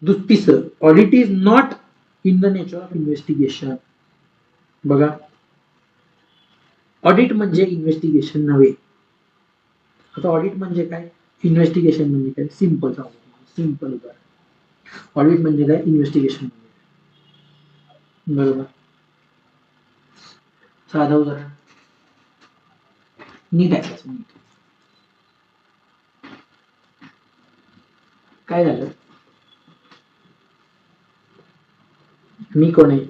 तिसरं, audit is not in the nature of investigation. बघा, audit म्हणजे इन्व्हेस्टिगेशन नव्हे. आता ऑडिट म्हणजे काय, इन्व्हेस्टिगेशन म्हणजे काय, सिंपल सिंपल उदाहरण. ऑडिट म्हणजे काय, इन्व्हेस्टिगेशन म्हणजे, बरोबर. साधं उदाहरण, नीट ऐकायचं. नीट काय झालं, मी कोण आहे,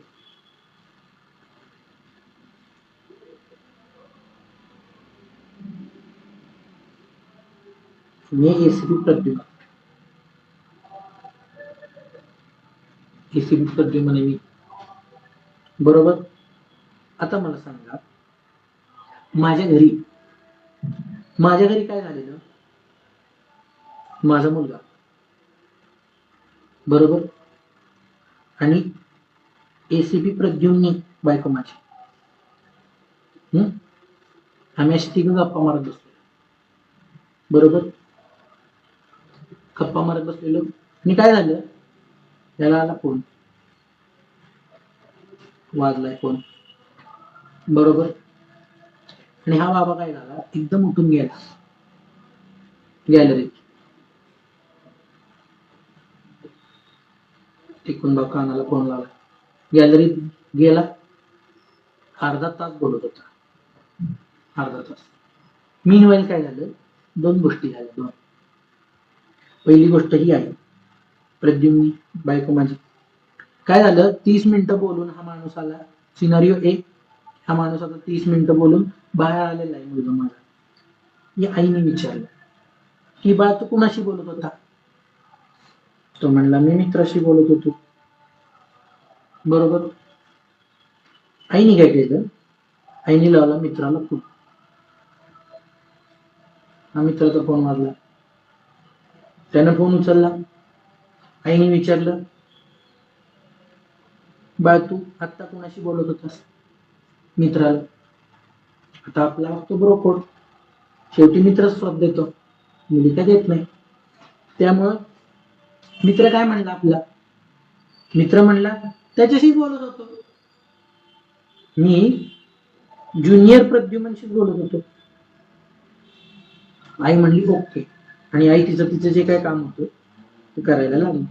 मी एसीपी प्रद्युम्न. एसीपी प्रद्युम्न आहे मी, बरोबर. आता मला सांगा, माझ्या घरी काय झालेलं, माझा मुलगा, बरोबर, आणि एसीपी प्रद्युम्नी बायको माझी, आम्ही अशी तिघं गप्पा मारत बसलो, बरोबर. गप्पा मारत बसलेलो, आणि काय झालं, त्याला आला फोन, वाजलाय फोन, बरोबर. आणि हा बाबा काय झाला, एकदम उठून गेला गॅलरीत, टिकून बा कानाला फोन लावला, गॅलरीत गेला, अर्धा तास बोलत होता, अर्धा तास. मीनवाईल काय झालं, दोन गोष्टी झाल्या, दोन. पहिली गोष्ट ही आहे, प्रद्युम्नी बायको माझी, काय झालं, 30 मिनिटं बोलून हा माणूस आला, सिनारिओ एक, हा माणूस आता 30 मिनिटं बोलून बाहेर आलेला आहे मुलगा माझा. या आईने विचारलं की बाळ तू कुणाशी बोलत होता, तो म्हणला मी मित्राशी बोलत होतो, बरोबर. आईने काय केलं, आईने लावला मित्राला फोन, हा मित्राचा फोन वाजला, त्यानं फोन उचलला, आईने विचारलं बाळ तू आत्ता कुणाशी बोलत होतास, मित्राला. आता आपला तो ब्रोकोड, शेवटी मित्रच साथ देतो, मुली काय देत नाही. त्यामुळं मित्र काय म्हणला, आपला मित्र म्हणला त्याच्याशी बोलत होतो, मी ज्युनियर प्रद्युम्नशी बोलत होतो. आई म्हणली ओके, आणि आई तिचं जे काय काम होतं ते करायला लागली.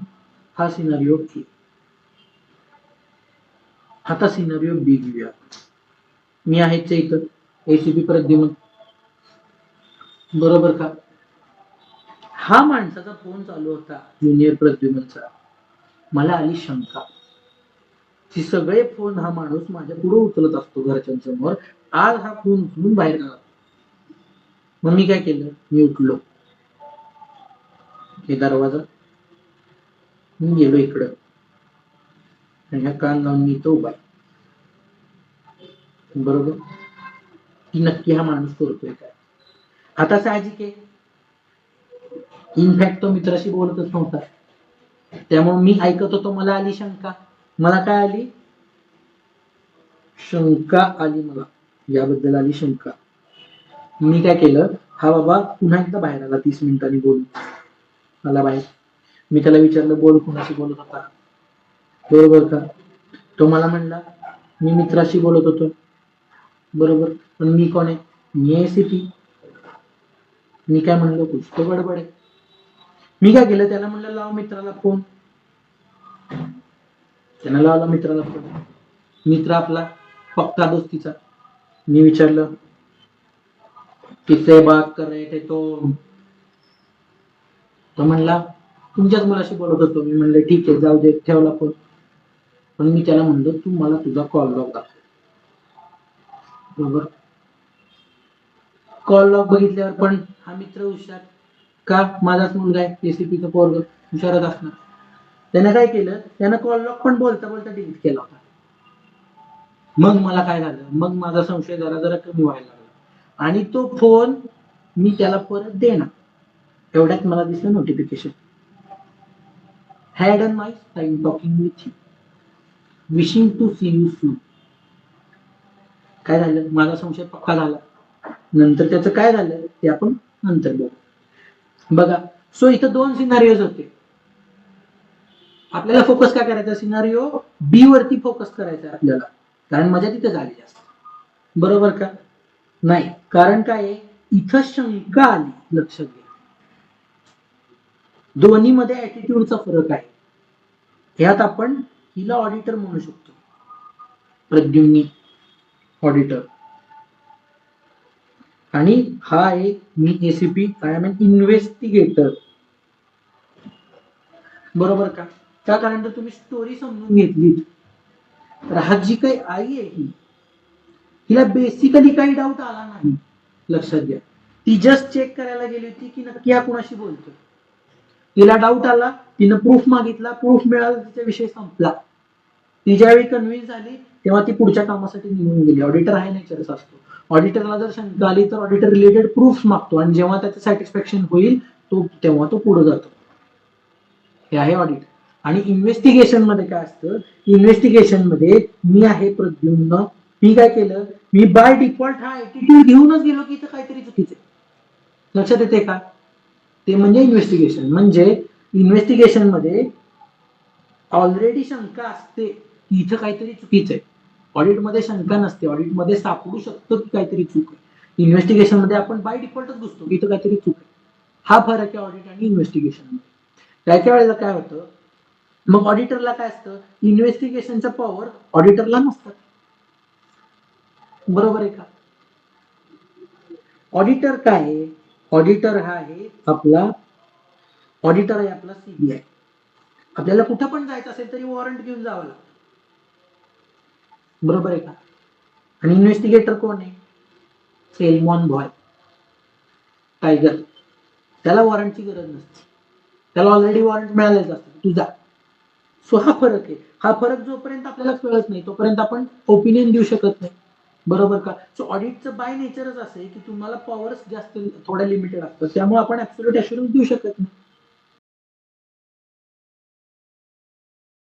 हा सिनारिओ ए. आता सिनारिओ बी घेऊया. मी आहेच इथं, एसीपी प्रद्युम्न, बरोबर का. हा माणसाचा फोन चालू होता, ज्युनियर प्रद्युम्नचा. मला आली शंका, की सगळे फोन हा माणूस माझ्या पुढे उचलत असतो घरच्यांसमोर, आज हा फोन उचलून बाहेर गेला. मग मी काय केलं, मी उठलो, हे दरवाजा, मी गेलो इकडं, आणि ह्या कान लावून मी तो उभा, बरोबर, की नक्की हा माणूस करतोय काय. आता साहजिक आहे, इनफॅक्ट तो मित्राशी बोलतच नव्हता, त्यामुळे मी ऐकत होतो, मला आली शंका. मला काय आली, शंका आली, मला याबद्दल आली शंका. मी काय केलं, हा बाबा पुन्हा एकदा बाहेर आला, 30 मिनिटांनी बोलून आला बाहेर. मी त्याला विचारलं बोल कुणाशी बोलत होता, बरोबर का. तो मला म्हणला मी मित्राशी बोलत होतो, बरोबर. पण मी कोण आहे, मी एसीपी. मी काय म्हणलो, कुछ तो गडबड आहे. मी काय केलं, त्याला म्हणलं लाव मित्राला फोन, त्यानं लावला मित्राला फोन. मित्र आपला पक्का दोस्तीचा. मी विचारलं किससे बात कर रहे थे, तो म्हणला तुमच्याच मुलाशी बोलत होतो. मी म्हणलं ठीक आहे, जाऊ दे, ठेवला फोन. पण मी त्याला म्हणलो तू मला तुझा कॉल लॉग दाखव, बरोबर. कॉल लॉग बघितल्यावर पण हा मित्र हुशार, का माझाच मुलगा आहे, एसीपीचं पोरग, हुशारच असणार. त्यानं काय केलं, त्यानं कॉल लॉग पण बोलता बोलता डिलीट केला होता. मग मला काय झालं, मग माझा संशय जरा जरा कमी व्हायला लागला, आणि तो फोन मी त्याला परत देणार. एवढ्यात मला दिसलं notification, had a nice time talking with you, wishing to see you soon. काय झालं, माझा संशय पक्का झाला. नंतर त्याचं काय झालं ते आपण नंतर बघू. बघा, सो इथं दोन सिनारिओज होते. आपल्याला फोकस काय करायचा, सिनारिओ बी वरती फोकस करायचा आहे आपल्याला, कारण मजा तिथे झाली जास्त. बरोबर का? नाही, कारण काय आहे, इथं शंका आली, लक्षात घ्या. दोन्हीमध्ये ऍटिट्यूडचा फरक आहे. ह्यात आपण हिला ऑडिटर म्हणू शकतो, प्रद्युम्नी ऑडिटर, आणि हा आहे मी ACP, I am an investigator. बरोबर का? त्या कारण जर तुम्ही स्टोरी समजून घेतली तर हा जी काही आई आहे हिला बेसिकली काही डाऊट आला नाही, लक्षात घ्या. ती जस्ट चेक करायला गेली होती की नक्की हा कुणाशी बोलतोय. तिला डाऊट आला, तिनं प्रूफ मागितला, प्रूफ मिळाला, तिचा विषय संपला. ती ज्यावेळी कन्व्हिन्स झाली तेव्हा ती पुढच्या कामासाठी निघून गेली. ऑडिटर हा नेचरच असतो. ऑडिटरला जर शंका आली तर ऑडिटर रिलेटेड प्रूफ मागतो, आणि जेव्हा त्याचं सॅटिस्फॅक्शन होईल तेव्हा तो पुढे जातो. हे आहे ऑडिट. आणि इन्व्हेस्टिगेशन मध्ये काय असतं, इन्व्हेस्टिगेशन मध्ये मी आहे प्रद्युम्न, मी काय केलं, मी बाय डिफॉल्ट हा ऍटिट्यूड घेऊनच गेलो की इथं काहीतरी चुकीचं आहे. लक्षात येते का? ते म्हणजे इन्व्हेस्टिगेशन. म्हणजे इन्व्हेस्टिगेशन मध्ये ऑलरेडी शंका असते की इथं काहीतरी चुकीचं आहे. ऑडिटमध्ये शंका नसते, ऑडिटमध्ये सापडू शकतो की काहीतरी चूक आहे. इन्व्हेस्टिगेशन मध्ये आपण बाय डिफॉल्टच घुसतो की इथं काहीतरी चूक आहे. हा फरक आहे ऑडिट आणि इन्व्हेस्टिगेशन मध्ये. त्याच्या वेळेला काय होतं, मग ऑडिटरला काय असतं, इन्व्हेस्टिगेशनचा पॉवर ऑडिटरला नसतात. बरोबर आहे का? ऑडिटर काय आहे, ऑडिटर हा आहे आपला, ऑडिटर आहे आपला सीबीआय. आपल्याला कुठं पण जायचं असेल तरी वॉरंट घेऊन जावं लागतं. बरोबर आहे का? आणि इन्व्हेस्टिगेटर कोण आहे, सेल्मॉन बॉय, टायगर. त्याला वॉरंटची गरज नसते, त्याला ऑलरेडी वॉरंट मिळालेच असतं, तुझा. सो हा फरक आहे. हा फरक जोपर्यंत आपल्याला कळत नाही तोपर्यंत आपण ओपिनियन देऊ शकत नाही. बरोबर का? सो ऑडिटचं बाय नेचरच असं आहे की तुम्हाला पॉवर्स जास्त थोड्या लिमिटेड असतात, त्यामुळे आपण ऍब्सोल्यूट अश्युरन्स देऊ शकत नाही.